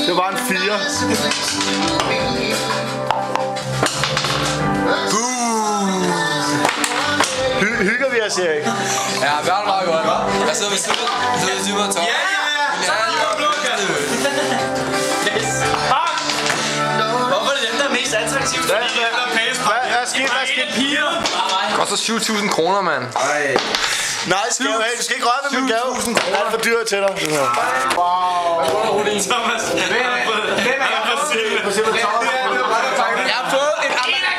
Det var en 4. Hygger vi os, Erik? Ja, vi har det meget godt. Jeg sidder ved siden. Jeg sidder ved siden af Tom. Ja! Hvorfor er det dem, der er mest attraktivt? Hvad skete? Piger! Det koster 7.000 kroner, mand. Nej, skal du skal ikke røre ved min gave. 7.000 kroner. Alt for dyrt til dig. Wow. Thomas, hvem er Jeg har fået en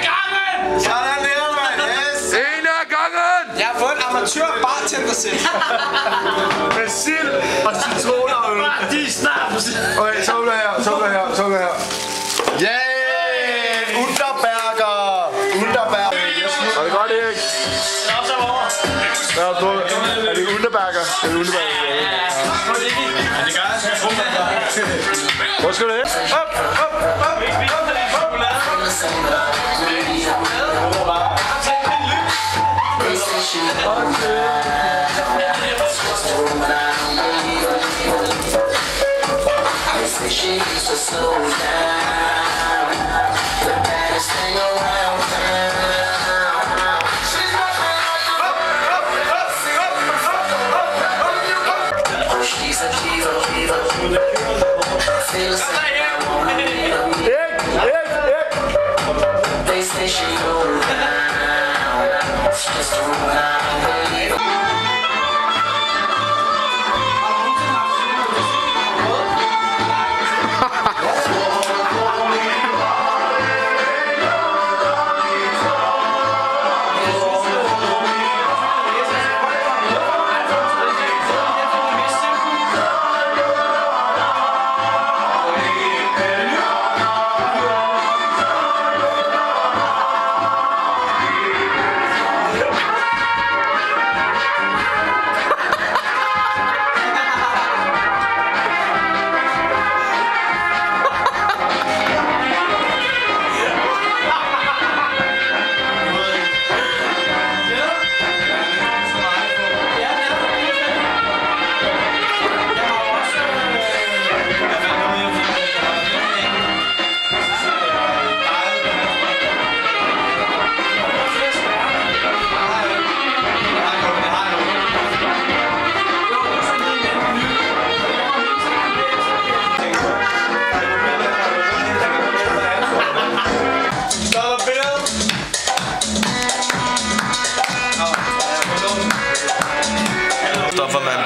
gangen! Sådan der, mand! Yes! En af gangen! Jeg har fået en amatør bartender-sæt. Med sild og citroner og øl. De snaps! Okay, så bliver her. Yeah! Underberger! Er det godt, Erik? Er det Underberger? Hvor skal du hen? Op!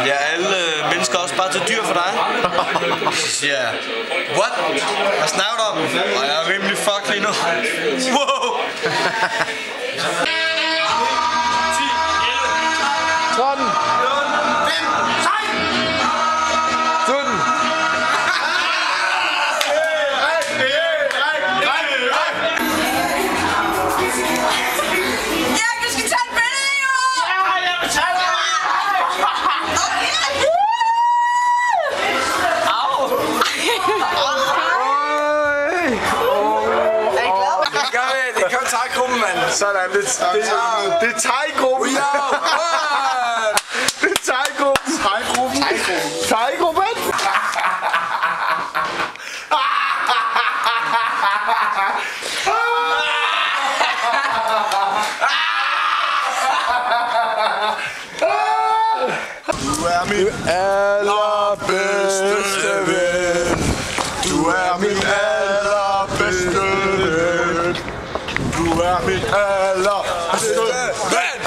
Bliver alle mennesker også bare til dyr for dig? Ja. What? Hvad snakker du om? Og jeg er rimelig fuck lige nu. Wow! 13. 17. Thai-gruppen, mand. Sådan, det er Thai-gruppen. Det er Thai-gruppen. Thai-gruppen. Du er min allerbedste ven. Du er min allerbedste ven. Du er min allerbedste ven.